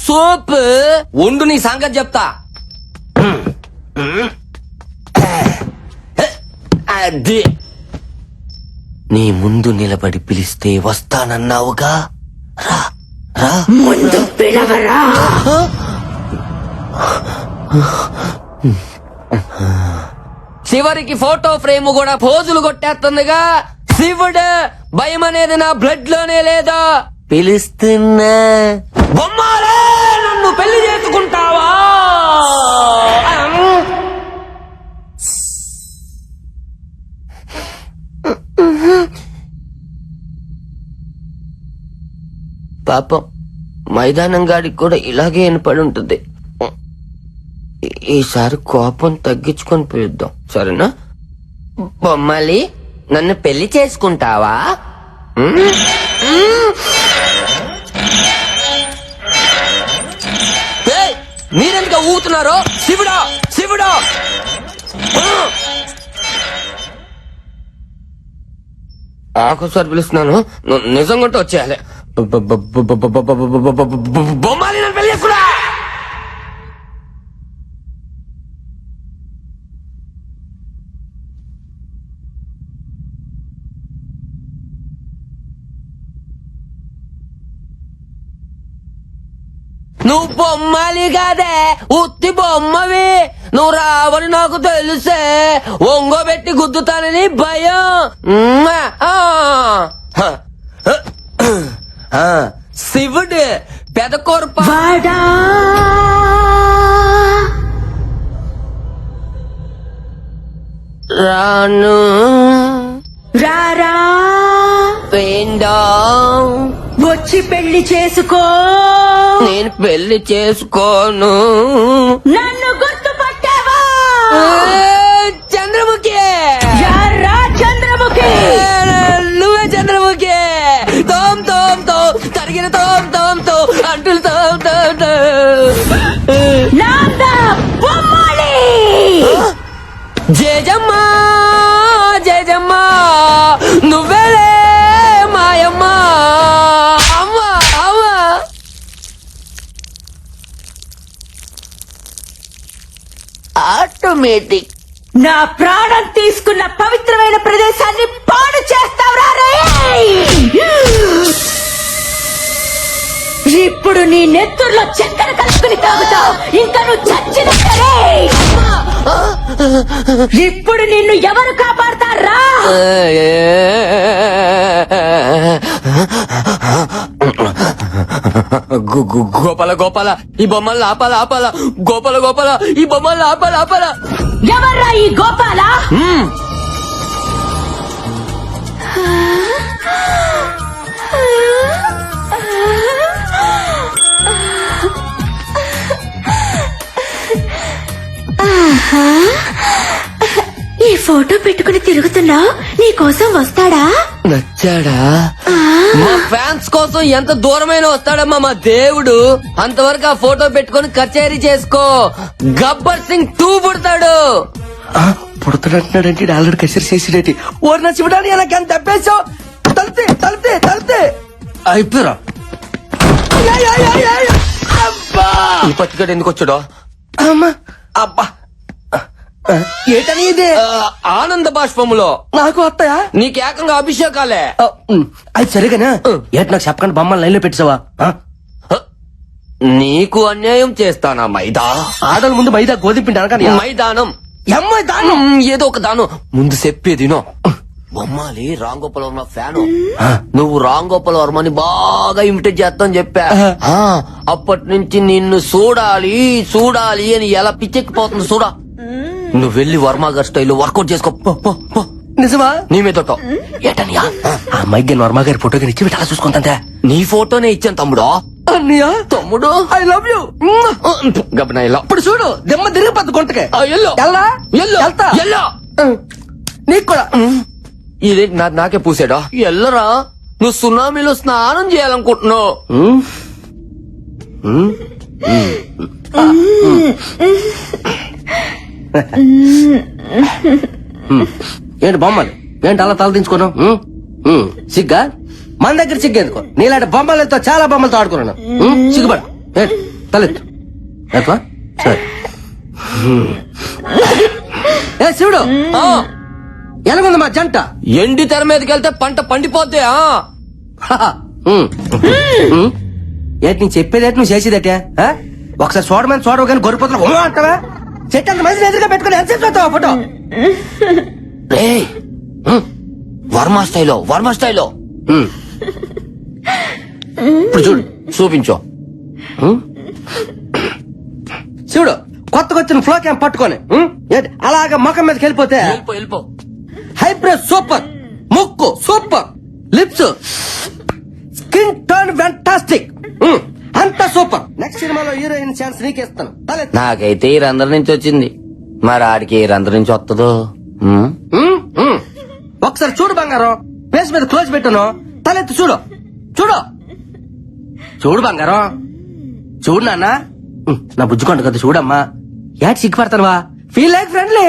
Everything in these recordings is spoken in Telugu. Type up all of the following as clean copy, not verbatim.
సూప్ ఉండు నీ సంగతి చెప్తా. అది నీ ముందు నిలబడి పిలిస్తే వస్తానన్నావుగా, రా రా. ముందు పిలవరా. చివరికి ఫోటో ఫ్రేమ్ కూడా పోజులు కొట్టేస్తుందిగా. శివుడు భయం అనేది నా బ్లడ్ లోనే లేదా. పిలుస్తున్నా బొమ్మాలే, నన్ను పెళ్లి చేసుకుంటావా? పాపం మైదానం గాడికి కూడా ఇలాగే వినపడి ఉంటుంది. ఈసారి కోపం తగ్గించుకొని పిలుద్దాం, సరేనా? బొమ్మలి, నన్ను పెళ్లి చేసుకుంటావా? మీరెందుకు ఊగుతున్నారో? శివుడా శివుడా. ఆకోసారి పిలుస్తున్నాను, నిజంగా వచ్చేయాలి. బొమ్మాలి, నన్ను పెళ్లి చేసుకున్నా. నువ్వు బొమ్మలి కాదే, ఉత్తి బొమ్మవి. నువ్వు రావని నాకు తెలుసే, ఒంగోబెట్టి గుద్దుతానని భయం. శివుడు పెదకొరప రాను రారా. వేందాం, వచ్చి పెళ్లి చేసుకో. నేను పెళ్లి చేసుకోను. నన్ను గుర్తుపట్టావా? చంద్రముఖి. యారా చంద్రముఖి. నువ్వే చంద్రముఖి. తోం తోం తో తరిగిన తోం తోం తో అంటులు తోం తోం తో. నాందా బొమ్మాలి. జయజమ్మా జయజమ్మా, నువ్వేలే మాయమ్మ. అమ్మా అమ్మా. ఆటోమేటిక్. నా ప్రాణం తీసుకున్న పవిత్రమైన ప్రదేశాన్ని పాడు చేస్తావురా రే. ఇప్పుడు నీ నెత్తుర్లో చక్కెర కలుపుకుని తాగుతావు. ఇంకా నువ్వు చచ్చినట్టే. ఇప్పుడు నిన్ను ఎవరు కాపాడతారా? గోపాల గోపాల, ఈ బొమ్మలు ఆపాల ఆపాల. గోపాల గోపాల, ఈ బొమ్మలు ఆపాల ఆపాల. ఎవర్రా ఈ గోపాల? ఈ ఫోటో పెట్టుకుని తిరుగుతున్నావు, నీ కోసం వస్తాడా? నచ్చాడా? మా ఫ్యాన్స్ కోసం ఎంత దూరమైన వస్తాడమ్మా మా దేవుడు. అంతవరకు ఆ ఫోటో పెట్టుకుని కచేరీ చేసుకో. గబ్బర్ సింగ్ 2 పుడతాడు. పుడతాడంటున్నాడంటే ఆల్రెడీ కచేరీ చేసినట్టు. ఓరి నచ్చిపడానికి నాకు ఎంత తప్పేసావు. తలితే తలితే తలితే అయిపోయారా? ఈ పచ్చిగడ్డ ఎందుకు వచ్చాడో? అమ్మా అబ్బా, ఏటని ఇది? ఆనంద బాష్పములో నాకు వస్తాయా? నీకు ఏకంగా అభిషేకాలే. అది సరిగానా? ఏట నాకు చెప్పకుండా బొమ్మలు లైన్ లో పెట్టావా? నీకు అన్యాయం చేస్తానా మైదా? ఆడల ముందు మైదా గోధుమ పిండి అనగా మైదానం అమ్మాయి దానం ఏదో ఒక దానం ముందు చెప్పేదినో. బొమ్మాలి రాంగోపాల్ వర్మ ఫ్యాను. నువ్వు రాంగోపాల్ వర్మని బాగా ఇమిటేట్ చేస్తాను చెప్పా. అప్పటి నుంచి నిన్ను చూడాలి చూడాలి అని ఎలా పిచ్చెక్కిపోతుంది చూడా. నువ్వు వెళ్ళి వర్మ గారి స్టైల్లో వర్కౌట్ చేసుకో. నిజమా? నీ మీద ఏటనియా? ఆ అమ్మాయికి వర్మ గారి ఫోటో ఇచ్చి అలా చూసుకుంటా. నీ ఫోటోనే ఇచ్చాను తమ్ముడు. అన్నయ్య తమ్ముడు ఐ లవ్ యూ. గబనా ఇలా ఇప్పుడు చూడు, దెమ్మ తిరిగిపోద్దు గుంటకే. ఎల్లో ఎల్లా ఎల్లో వెళ్తా. ఎల్లో. నీకు కూడా ఇది నాకే పూసాడా? ఎల్లరా, నువ్వు సునామీలో స్నానం చేయాలనుకుంటున్నావు. ఏంటి బొమ్మలు ఏంటి అలా తల దించుకున్నావు? సిగ్గా? మన దగ్గర సిగ్గేందుకో? నీలాంటి బొమ్మలతో చాలా బొమ్మలతో ఆడుకున్నాను. సిగ్గుపడ. తలెత్తు లేపా? సరే ఏ శివుడు ఆ, ఎలాగుంది మా జంట? ఎండి తెర మీదకి వెళ్తే పంట పండిపోద్ది. ఆ ఏంటి నేను చెప్పేది నువ్వు చేసేదటే? ఒకసారి చూడమని చూడవు కానీ గొర్రెపోతున్నా అంటావా? చెట్టు అంత మంది ఎదురుగా పెట్టుకుని ఎంత చెప్తావు ఫోటో? రేయ్, వర్మ స్టైలో ఇప్పుడు చూడు, చూపించు. శివుడు కొత్తగా వచ్చిన ఫ్లో క్యాంప్ పట్టుకొని ఏంటి అలాగా ముఖం మీదకి వెళ్ళిపోతే వెళ్ళిపో. హైబ్రిడ్ సూపర్, ముక్కు super, lips skin tone fantastic, అంతా సూపర్. నెక్స్ట్ సినిమాలో హీరోయిన్ ఛాన్స్ నీకేస్తాను. తలెత్తు. నాకైతే ఈ రంధ్రం నుంచి వచ్చింది, మరి ఆడికి ఏ రంధ్రం నుంచి వస్తుందో. ఒకసారి చూడు బంగారం, ఫేస్ మీద క్లోజ్ పెట్టాను. తలెత్తు చూడు చూడు చూడు బంగారం, చూడు నాన్న. నా బుజ్జుకొండ కదా చూడమ్మా. యాడ్ సిగ్గుపడతానువా? Feel like friendly.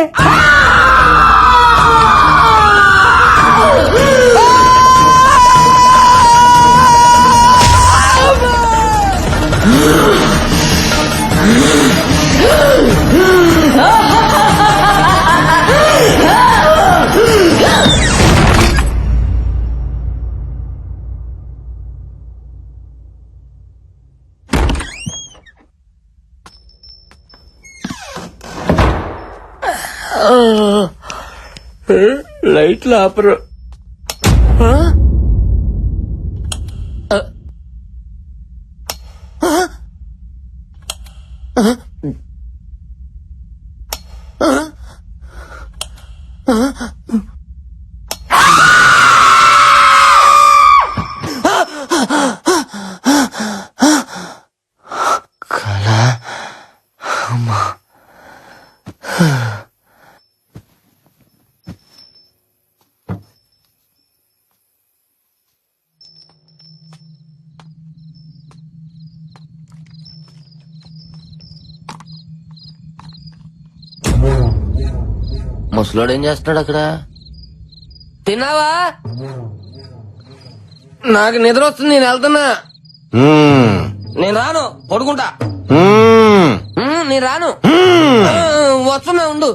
లైట్లు ఆపరు. ముసలోడు ఏం చేస్తున్నాడు అక్కడ? తిన్నావా? నాకు నిద్ర వస్తుంది, నేను వెళ్తున్నా. నేను రాను, పడుకుంటా. నేను రాను, వస్తున్నా, ఉండు.